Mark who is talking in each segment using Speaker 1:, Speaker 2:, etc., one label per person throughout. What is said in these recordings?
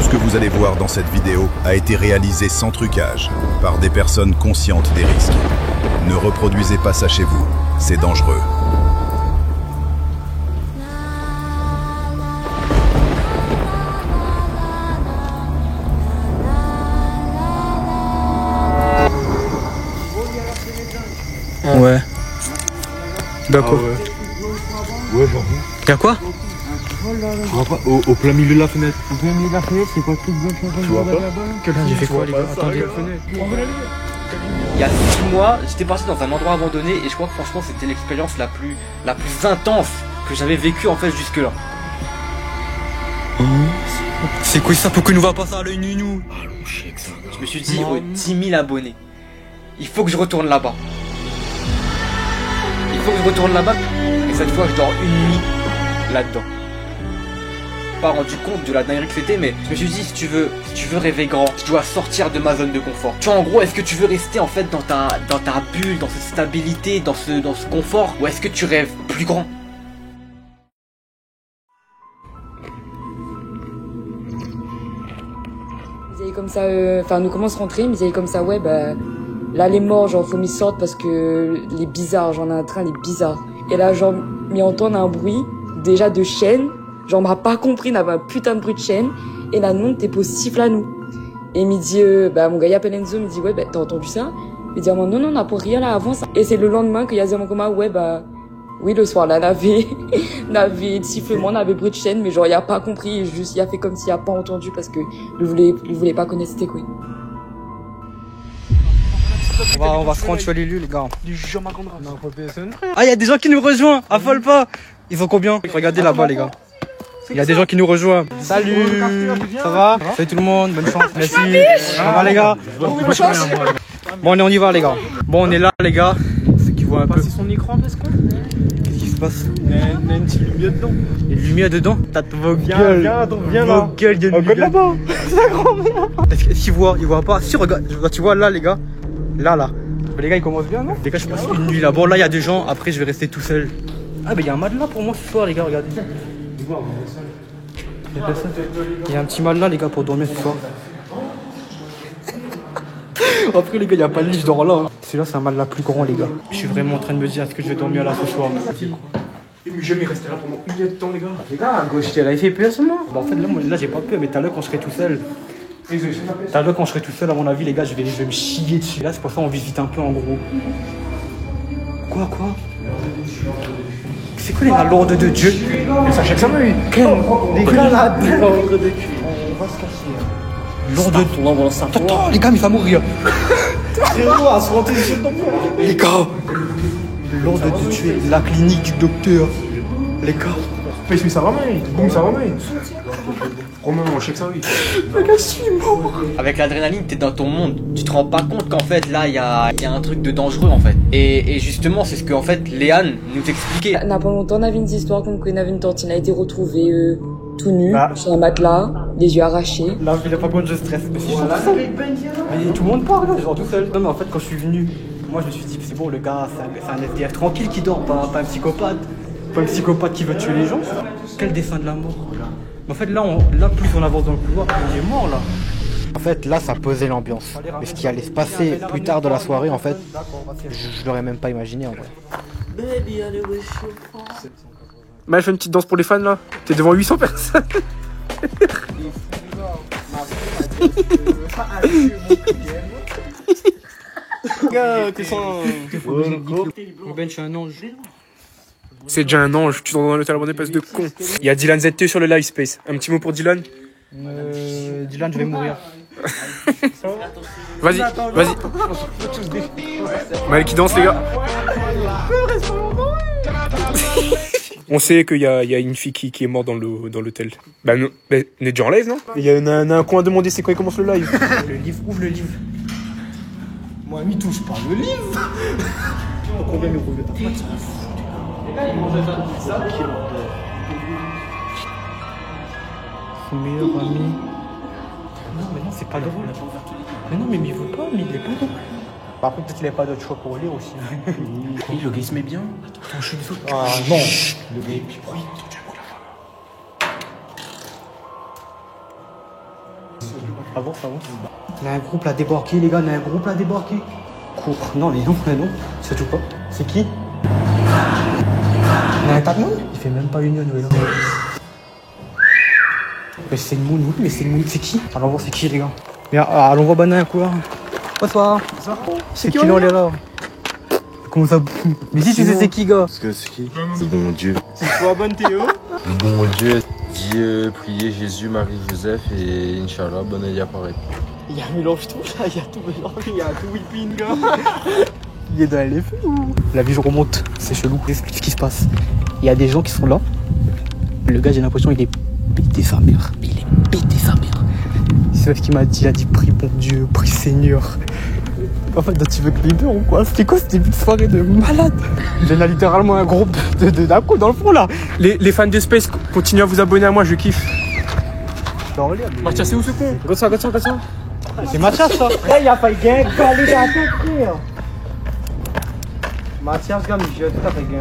Speaker 1: ce que vous allez voir dans cette vidéo a été réalisé sans trucage, par des personnes conscientes des risques. Ne reproduisez pas ça chez vous, c'est dangereux.
Speaker 2: Ouais. D'accord.
Speaker 3: Ouais, j'avoue.
Speaker 2: Y'a quoi?
Speaker 3: Je vois pas, au plein milieu de la fenêtre.
Speaker 4: Au plein milieu de la fenêtre, c'est quoi le truc blanc qui est en train de
Speaker 3: vois
Speaker 4: voir
Speaker 3: pas
Speaker 4: là-bas?
Speaker 2: J'ai fait quoi les gars? Attendez.
Speaker 5: Il y a 6 mois, j'étais parti dans un endroit abandonné et je crois que franchement c'était l'expérience la plus intense que j'avais vécue en fait jusque là.
Speaker 2: C'est quoi ça? Pourquoi il nous va pas ça à l'œil nu?
Speaker 5: Je me suis dit, ouais, 10 000 abonnés. Il faut que je retourne là-bas. Il faut que je retourne là-bas et cette fois je dors une nuit là-dedans. Pas rendu compte de la dinguerie que c'était, mais je me suis dit, si tu veux rêver grand, tu dois sortir de ma zone de confort. Tu vois, en gros, est-ce que tu veux rester en fait dans ta bulle, dans cette stabilité, dans ce confort, ou est-ce que tu rêves plus grand?
Speaker 6: Ils avaient comme ça, enfin nous commence à rentrer, mais ils avaient comme ça, ouais bah là les morts, genre faut m'y sortent parce que les bizarres, genre on a un train, les bizarres. Et là genre m'y entendre un bruit déjà de chaîne. Genre, on m'a pas compris, on avait un putain de bruit de chaîne. Et là, non, t'es pour siffler à nous. Et il me dit, bah, mon gars, il appelle Enzo, il me dit, ouais, bah, t'as entendu ça? Il dit, non, non, on n'a pas rien là avant ça. Et c'est le lendemain qu'il y a dit à mon copain, ouais, bah, oui, le soir, là, on avait sifflement, on avait bruit de chaîne, mais genre, il a pas compris, juste, il a fait comme s'il a pas entendu parce que il voulait pas connaître c'était quoi.
Speaker 2: On va se rendre sur les lieux, les gars. Ah, il y a des gens qui nous rejoignent, affole pas. Ils ont combien? Regardez là-bas, les gars. Il y a des gens qui nous rejoignent. Salut, ça va? Salut tout le monde, bonne chance, merci. Ça va les gars? Bon, on y va les gars. Bon, on est là les gars. Ceux qui voient un peu.
Speaker 4: C'est son écran parce que
Speaker 2: Qu'est-ce qui se passe?
Speaker 4: il y a une petite lumière dedans.
Speaker 2: Il y a une lumière dedans? T'as vos
Speaker 4: Viens,
Speaker 2: gueules.
Speaker 4: viens là.
Speaker 2: Vos gueules, il y a une lumière.
Speaker 4: là-bas. C'est la grand-mère.
Speaker 2: Est-ce qu'ils voient? Ils voient pas? Si, regarde, tu vois là les gars. Là. Les gars, ils commencent bien, non? Les gars, je passe une nuit là. Bon, là, il y a des gens. Après, je vais rester tout seul. Ah, mais il y a un matelas pour moi ce soir, les gars, regardez. Il y a un petit matelas, les gars, pour dormir ce soir. Après, les gars, il n'y a pas de lit, je dors là. Hein. Celui-là, c'est un matelas plus grand, les gars. Je suis vraiment en train de me dire, est-ce que je vais dormir là ce soir?
Speaker 4: Mais je vais rester là pendant une heure de temps, les gars.
Speaker 2: Les gars, à gauche, t'es fait peur, seulement. Bah, en fait, là, j'ai pas peur, mais tout à l'heure, quand je serai tout seul. Tout à l'heure, quand je serai tout seul, à mon avis, les gars, je vais me chier dessus. Là, c'est pour ça qu'on visite un peu en gros. Quoi? C'est quoi les gars, l'ordre de Dieu?
Speaker 4: Mais ça chaque semaine.
Speaker 2: Les gars là, l'ordre de Dieu. On va se casser. L'ordre de Dieu. Attends, les gars, mais il va mourir. Les gars, l'ordre de Dieu, la clinique du docteur. Les gars.
Speaker 4: Mais ça va, mec. Boum, ça va, mec. Romain, on check ça, oui.
Speaker 2: Les gars, je suis mort.
Speaker 5: Avec l'adrénaline, t'es dans ton monde. Tu te rends pas compte qu'en fait, là, il y a un truc de dangereux, en fait. Et justement, c'est ce que, en fait, Léane nous expliquait.
Speaker 6: Il n'y a pas longtemps, on avait une histoire comme quoi il avait une tantine a été retrouvée tout nue, sur un matelas, les yeux arrachés.
Speaker 2: Là, il a pas besoin de stress. Mais si, voilà, mais tout le monde parle, là, genre tout seul. Non, mais en fait, quand je suis venu, moi, je me suis dit, c'est bon, le gars, c'est un SDF tranquille qui dort, pas un psychopathe. Pas un psychopathe qui veut tuer les gens. Quel dessin de la mort? En fait, là, plus on avance dans le couloir, plus on est mort, là.
Speaker 7: En fait, là, ça pesait l'ambiance. Mais ce qui allait se passer plus tard de la soirée, en fait, je l'aurais même pas imaginé, en vrai.
Speaker 4: Maël, fais une petite danse pour les fans, là. T'es devant 800 personnes.
Speaker 2: Gars, t'es sans... Ben, je suis un ange.
Speaker 4: C'est déjà un ange, tu t'en dans l'hôtel à mon espèce de con. Il y a Dylan ZT sur le live space. Un petit mot pour Dylan?
Speaker 2: Dylan, je vais mourir.
Speaker 4: Vas-y. Maël qui danse, les gars. On sait qu'il y a une fille qui est morte dans l'hôtel. Bah, non, on est déjà en live, non? Il y a un coin à demander c'est quand il commence le live.
Speaker 2: Le livre, ouvre le livre.
Speaker 4: Moi, m'y touche pas, le livre.
Speaker 2: Combien me prouve? Son meilleur ami. Non, mais non, c'est pas drôle. Mais non, mais il veut pas, mais il est pas drôle. Par contre, peut-être qu'il avait pas d'autre choix pour lire aussi.
Speaker 4: Oui, le gars, il se met bien.
Speaker 2: Attends, je suis désolé.
Speaker 4: Ah non. Le gars, il pique. Oui,
Speaker 2: Avance. On a un groupe là débarqué, les gars, on a un groupe là débarqué. Cours. Non, mais non, c'est tout pas. C'est qui? On a un tas de monde? Il fait même pas union, là. Mais c'est une moune, oui, mais c'est une moune, c'est qui? Allons voir c'est qui, les gars. Mais allons voir Banana un couloir. Bonsoir. C'est qui on est là? Comment ça? Mais si tu sais c'est qui, gars?
Speaker 3: Parce que c'est qui? C'est bon Dieu.
Speaker 2: C'est toi, bonne Théo?
Speaker 3: Bon Dieu, Dieu, priez Jésus, Marie, Joseph et Inch'Allah, bonne année apparaît.
Speaker 2: Il y a un mélange tout là, il y a tout mélangé, il y a tout whipping, gars. Il est dans les feux ou? La vie je remonte, c'est chelou. Explique ce qui se passe. Il y a des gens qui sont là. Le gars, j'ai l'impression il est pété sa mère. Il est pété sa mère. C'est ce qu'il m'a dit, il a dit prie bon Dieu, prie Seigneur. En fait, tu veux que les deux ou quoi? C'était quoi ce début de soirée de malade? Il y a littéralement un groupe d'un coup dans le fond là.
Speaker 4: Les fans de Space, continuez à vous abonner à moi, je kiffe. Mathias, c'est où ce con? Regarde ça.
Speaker 2: C'est Mathias ça. Là, il a failli gagner, les gars, frère. Mathias, gars, mais j'ai tout à fait gagné.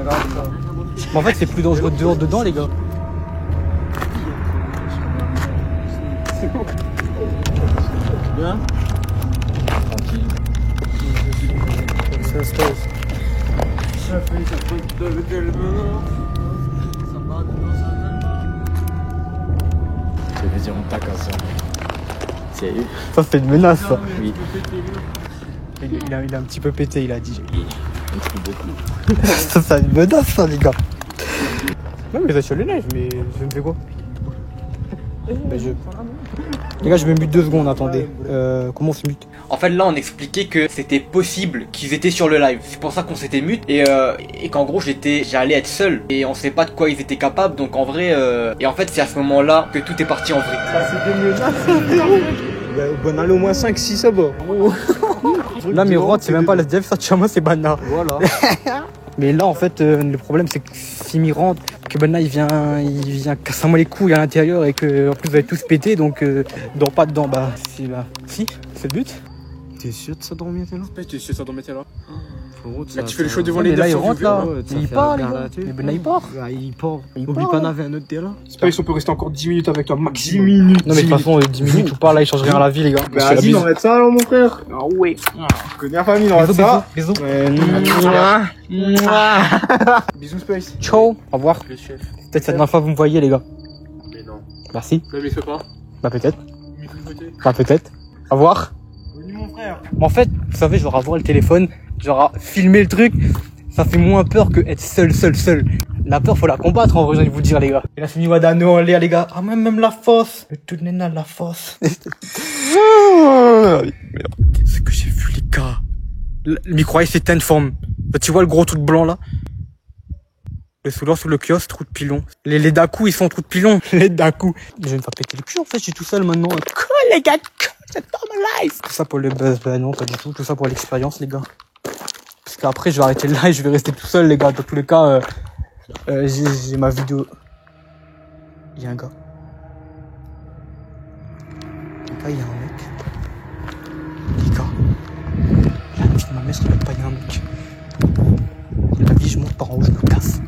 Speaker 2: En fait, c'est plus dangereux dehors dedans, les gars. C'est bon. Bien. Ça se passe.
Speaker 3: Ça veut dire on tac à ça. Sérieux?
Speaker 2: Ça c'est une menace ça.
Speaker 3: Oui.
Speaker 2: Il a un petit peu pété, il a dit.
Speaker 3: Un truc beaucoup.
Speaker 2: Ça c'est une menace ça les gars. Non mais ça sur les lives, mais je me fais quoi? Les gars, je me mute 2 secondes, attendez. Comment on se mute?
Speaker 5: En fait, là, on expliquait que c'était possible qu'ils étaient sur le live. C'est pour ça qu'on s'était mute et qu'en gros, j'allais être seul et on sait pas de quoi ils étaient capables. Donc en vrai, et en fait, c'est à ce moment-là que tout est parti en vrai.
Speaker 2: Ça c'est des menaces. Bon, allez au moins 5-6 ça va. Là, mes rods, c'est même pas la SDF, ça Chama, c'est Bana. Voilà. Mais là, en fait, le problème, c'est que si m'y rentre, que Bana il vient casser moi les couilles à l'intérieur et que en plus vous allez tous péter, donc pas dedans, bah si, c'est le but.
Speaker 3: T'es sûr de ça dormir là?
Speaker 4: T'es sûr de ça dormir là?
Speaker 3: Là,
Speaker 4: tu fais le show devant
Speaker 2: Mais
Speaker 4: les
Speaker 2: là, il
Speaker 4: devs
Speaker 2: rentre là. Il part, les gars. Mais Bana il part.
Speaker 3: Il part.
Speaker 2: Oublie
Speaker 3: pas, on avait un autre là.
Speaker 4: Space, on peut rester encore 10 minutes avec toi, maximum. 10 minutes.
Speaker 2: Non, mais de toute façon, 10 minutes ou pas, là, il change rien à la vie, les gars.
Speaker 3: Bah, vas-y, on va être ça alors, mon frère. Ah ouais. Je connais la famille, on va être ça.
Speaker 2: Bisous.
Speaker 4: Bisous, Space.
Speaker 2: Ciao. Au revoir.
Speaker 4: Le chef.
Speaker 2: Peut-être c'est la dernière fois que vous me voyez, les gars.
Speaker 4: Mais non.
Speaker 2: Merci.
Speaker 4: Là, il fait pas.
Speaker 2: Bah, peut-être. Bah, peut-être. Au revoir.
Speaker 3: Mon frère.
Speaker 2: En fait, vous savez, genre avoir le téléphone, genre filmer le truc, ça fait moins peur que être seul. La peur, faut la combattre, en vrai, j'ai envie de vous dire, les gars. Et là, c'est Wadano, les gars. Ah, même la fosse. Le tout n'est pas la fosse. C'est que j'ai vu, les gars. Le micro c'est une forme. Tu vois le gros truc blanc, là? Le souleur sous le kiosque, trou de pilon. Les Daku, ils sont trou de pilon. Les Daku. Je vais me faire péter le cul, en fait, je suis tout seul maintenant. Quoi, les gars? C'est pas ma life. Tout ça pour le buzz, bah non, pas du tout. Tout ça pour l'expérience, les gars. Parce qu'après, je vais arrêter le live, je vais rester tout seul, les gars. Dans tous les cas, j'ai ma vidéo. Il y a un gars. Les gars, il y a un mec. Les gars. Il y a une fille de ma mère, il y a un mec. La vie, je monte par en haut, je me casse.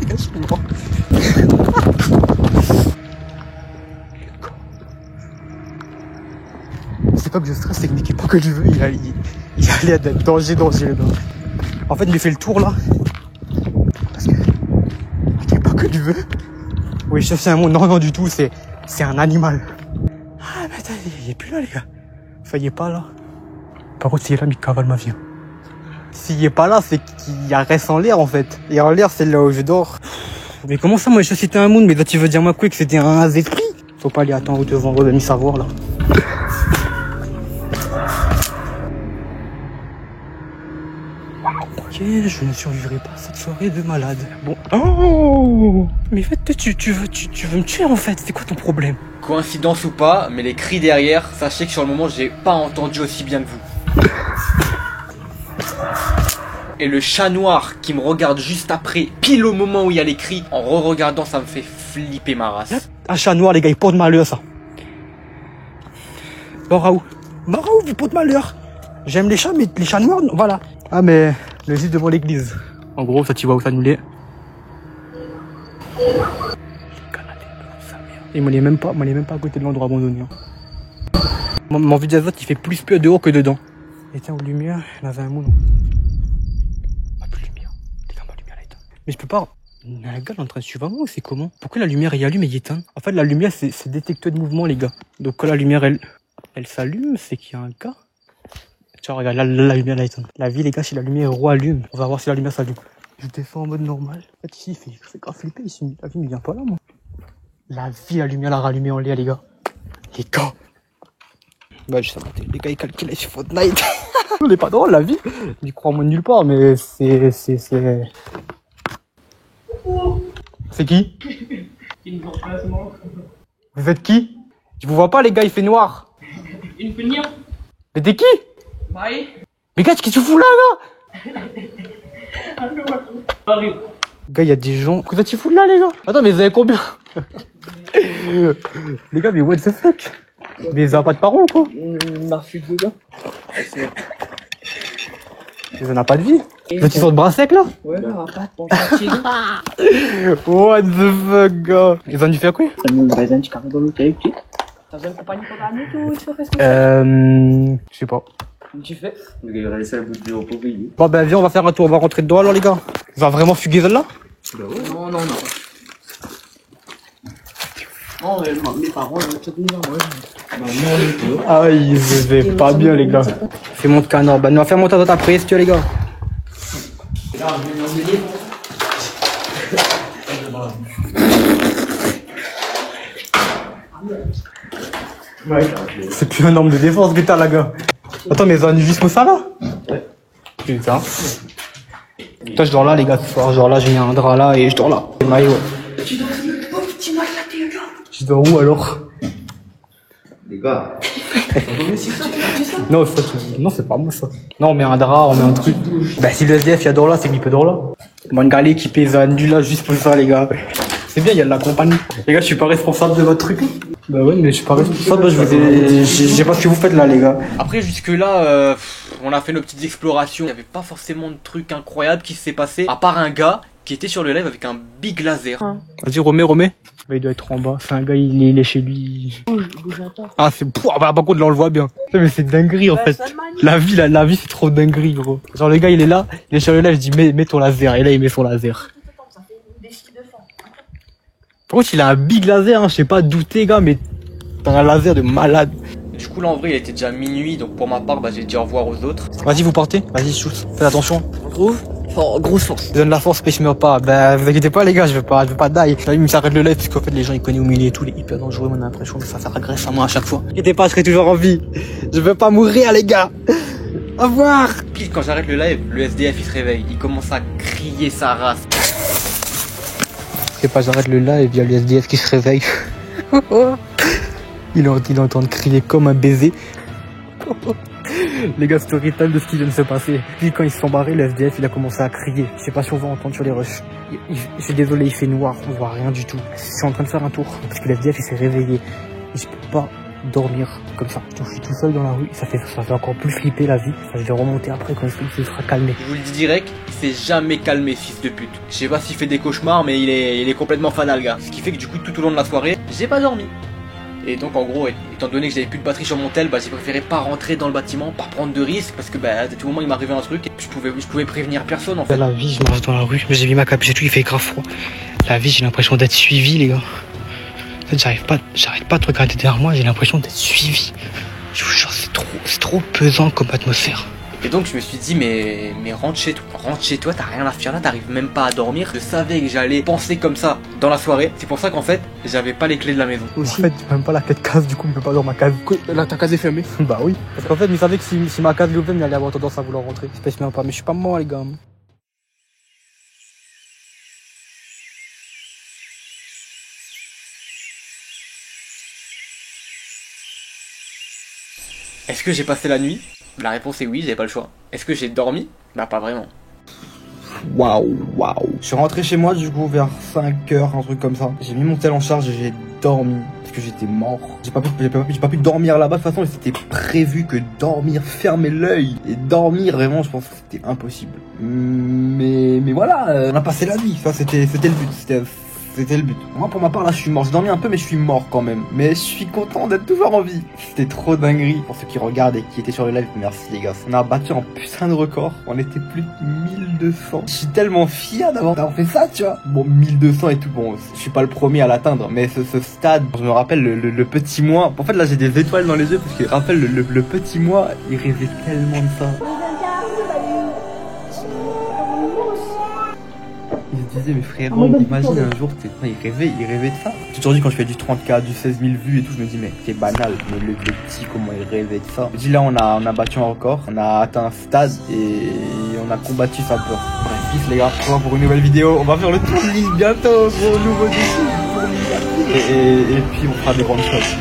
Speaker 2: Les gars, je suis mort. C'est pas que je stresse, c'est que Nicky pas que je veux, il allait à danger, là. En fait, il fait le tour, là. Parce que Nicky pas que je veux. Oui, chef, c'est un mot. Non, du tout, c'est un animal. Ah, mais attends, il est plus là, les gars. Enfin, il est pas là. Par contre, s'il est là, il cavale ma vie. S'il est pas là, c'est qu'il y a reste en l'air, en fait. Et en l'air, c'est là où je dors. Mais comment ça, moi, je c'était un moon, mais là, tu veux dire, moi, quoi, que c'était un esprit? Faut pas aller attendre devant Revenir savoir, là. Ok, je ne survivrai pas à cette soirée de malade. Bon. Oh! Mais en fait, tu veux me tuer, en fait. C'est quoi ton problème?
Speaker 5: Coïncidence ou pas, mais les cris derrière, sachez que sur le moment, j'ai pas entendu aussi bien que vous. Et le chat noir qui me regarde juste après, pile au moment où il y a les cris, en re-regardant, ça me fait flipper ma race.
Speaker 2: Un chat noir, les gars, il porte malheur, ça. Bon, Raoult, il porte malheur. J'aime les chats, mais les chats noirs, non, voilà. Ah, mais le juste devant l'église. En gros, ça, tu vois où ça nous l'est. Les Canadiens, sa mère. Et moi, il est même pas à côté de l'endroit abandonné. Hein. Mon vide d'azote, il fait plus peur dehors que dedans. Et tiens, aux lumières, il y avait un mot, non? Ah, plus de lumière. Les gars, ma lumière, elle est éteinte. Mais je peux pas. La gars, elle est en train de suivre un mot, c'est comment? Pourquoi la lumière, elle allume et elle éteint? En fait, la lumière, c'est détecteur de mouvement, les gars. Donc, quand la lumière, elle s'allume, c'est qu'il y a un gars. Tiens, regarde, là, la lumière, elle est éteinte. La vie, les gars, si la lumière allume, on va voir si la lumière s'allume. Je descends en mode normal. En fait, ici, il fait grave flipper. Ici, la vie ne vient pas là, moi. La vie, la lumière l'a rallumée en l'air, les gars. Les gars. Bah, je sais pas, les gars, ils calculent sur Fortnite. On n'est pas drôle, la vie. J'y crois moi nulle part, mais c'est... C'est qui? Vous êtes qui? Je vous vois pas, les gars, il fait noir.
Speaker 8: Une punir.
Speaker 2: Mais t'es qui?
Speaker 8: Bye.
Speaker 2: Mais gars, qu'est-ce que tu fous là, gars, il y a des gens... Qu'est-ce que tu fous là, les gars? Attends, mais vous avez combien? Les gars, mais what the fuck? Mais ils ont pas de parents, quoi?
Speaker 8: Ma fuite de gars.
Speaker 2: Ils en ont pas de vie. Ils sont de bras secs, là?
Speaker 8: Ouais, là, pas de bon.
Speaker 2: What the fuck, gars? Ils ont dû faire quoi?
Speaker 8: Ça me va d'un petit carré dans l'hôtel, tu sais. T'as besoin de compagnie pour la nuit ou tu fais ce que
Speaker 2: je sais pas.
Speaker 8: tu fais?
Speaker 3: Le gars, il a laissé la bouteille au pauvre.
Speaker 2: Bon, ben, viens, on va faire un tour, on va rentrer dedans, alors, les gars. On va vraiment fuguer celle-là?
Speaker 8: Non, non, non. Non, mes parents, ils ont tout mis à moi.
Speaker 2: Ah, ils se pas bien, les gars. Fais monter canard. Bah, nous, on va faire monter dans ta prise, tu vois, les gars. Ouais. C'est plus un arme de défense que t'as, là, gars. Attends, mais ils ont juste ça, là? Ouais. Putain. Toi, je dors là, les gars, ce soir. Genre là, j'ai un drap là et je dors là. Maillot.
Speaker 8: Tu dors où? Tu m'as éclaté, les gars.
Speaker 2: Je dors où, alors?
Speaker 3: Les gars.
Speaker 2: Non, ça, non, c'est pas moi, ça. Non, on met un drap, on met un truc. Bah, si le SDF, il dort là, c'est qu'il peut dormir là. Bon, une galère qui pèse un nul là, juste pour ça, les gars. C'est bien, il y a de la compagnie. Les gars, je suis pas responsable de votre truc. Bah ouais, mais je suis pas responsable, bah, je sais pas ce que vous faites là, les gars.
Speaker 5: Après, jusque-là, on a fait nos petites explorations. Il n'y avait pas forcément de trucs incroyables qui s'est passé, à part un gars qui était sur le live avec un big laser.
Speaker 2: Vas-y, remets. Bah, il doit être en bas. C'est un gars, il est chez lui.
Speaker 8: Bouge un peu.
Speaker 2: Ah, c'est... Bah, par contre, là, on le voit bien. Mais c'est dinguerie, en fait. La vie, c'est trop dinguerie, gros. Genre, le gars, il est là, il est sur le live, je dis, mets ton laser. Et là, il met son laser. Par contre, il a un big laser, hein, je sais pas d'où t'es, gars, mais t'as un laser de malade.
Speaker 5: Du coup, là, en vrai, il était déjà minuit, donc pour ma part, bah, j'ai dit au revoir aux autres.
Speaker 2: Vas-y, vous partez. Vas-y, Schultz. Faites attention.
Speaker 8: Grosse force.
Speaker 2: Donne la force, pêche-moi pas. Bah, vous inquiétez pas, les gars, je veux pas die. Là, il s'arrête le live, parce qu'en fait, les gens, ils connaissent au milieu et tout, les hyper dangereux, on a l'impression que ça agresse à moi à chaque fois. Inquiétez pas, je serai toujours en vie. Je veux pas mourir, les gars. Au revoir.
Speaker 5: Pile, quand j'arrête le live, le SDF, il se réveille. Il commence à crier sa race.
Speaker 2: Je sais pas, j'arrête le live, il y a le SDF qui se réveille. Il est en train de crier comme un baiser. Les gars, story time de ce qui vient de se passer. Puis quand ils se sont barrés, le SDF il a commencé à crier. Je sais pas si on va entendre sur les rushs. Je suis désolé, il fait noir, on voit rien du tout. Je suis en train de faire un tour parce que le SDF il s'est réveillé. Et je peux pas dormir comme ça. Donc, je suis tout seul dans la rue, ça fait encore plus flipper la vie. Je vais remonter après quand il sera calmé.
Speaker 5: Je vous le dis direct, il s'est jamais calmé, fils de pute. Je sais pas s'il fait des cauchemars, mais il est complètement fanal, gars. Ce qui fait que du coup, tout au long de la soirée, j'ai pas dormi. Et donc en gros, étant donné que j'avais plus de batterie sur mon tel, bah j'ai préféré pas rentrer dans le bâtiment, pas prendre de risques, parce que bah à tout moment il m'arrivait un truc et je pouvais prévenir personne en fait.
Speaker 2: La vie, je marche dans la rue, j'ai mis ma capuche et tout, il fait grave froid. La vie, j'ai l'impression d'être suivi, les gars. En fait, j'arrête pas de regarder derrière moi, j'ai l'impression d'être suivi. Je vous jure, c'est trop pesant comme atmosphère.
Speaker 5: Et donc je me suis dit mais rentre chez toi, t'as rien à faire là, t'arrives même pas à dormir. Je savais que j'allais penser comme ça dans la soirée. C'est pour ça qu'en fait j'avais pas les clés de la maison.
Speaker 2: En fait j'ai même pas la clé de case, du coup il peut pas dans ma case.
Speaker 8: Là ta case est fermée.
Speaker 2: Bah oui. Parce qu'en fait il savait que si ma case l'ouvrait, il allait avoir tendance à vouloir rentrer. Je pêche même pas, mais je suis pas mort les gars.
Speaker 5: Est-ce que j'ai passé la nuit? La réponse est oui, j'avais pas le choix. Est-ce que j'ai dormi? Bah pas vraiment.
Speaker 2: Waouh. Je suis rentré chez moi du coup vers 5h, un truc comme ça. J'ai mis mon tel en charge et j'ai dormi. Parce que j'étais mort. J'ai pas pu dormir là-bas. De toute façon, c'était prévu que dormir, fermer l'œil et dormir, vraiment, je pense que c'était impossible. Mais voilà, on a passé la nuit. Ça, c'était le but. C'était C'était le but. Moi, pour ma part, là, je suis mort. J'ai dormi un peu, mais je suis mort quand même. Mais je suis content d'être toujours en vie. C'était trop dinguerie. Pour ceux qui regardent et qui étaient sur le live, merci les gars. On a battu un putain de record. On était plus de 1200. Je suis tellement fier d'avoir fait ça, tu vois. Bon, 1200 et tout. Bon, je suis pas le premier à l'atteindre, mais ce stade, je me rappelle le petit moi. En fait, là, j'ai des étoiles dans les yeux parce que je rappelle le petit moi, il rêvait tellement de ça. Il se disait, mais frérot, imagine un jour, il rêvait de ça. J'ai toujours dit quand je fais du 30K, du 16 000 vues et tout, je me dis, mais c'est banal, mais le petit, comment il rêvait de ça. Je dis là, on a battu un record, on a atteint un stade et on a combattu sa peur. Bref, peace les gars, on va pour une nouvelle vidéo, on va faire le tour de l'île bientôt, gros nouveau défi pour l'île. Et puis on fera des grandes choses.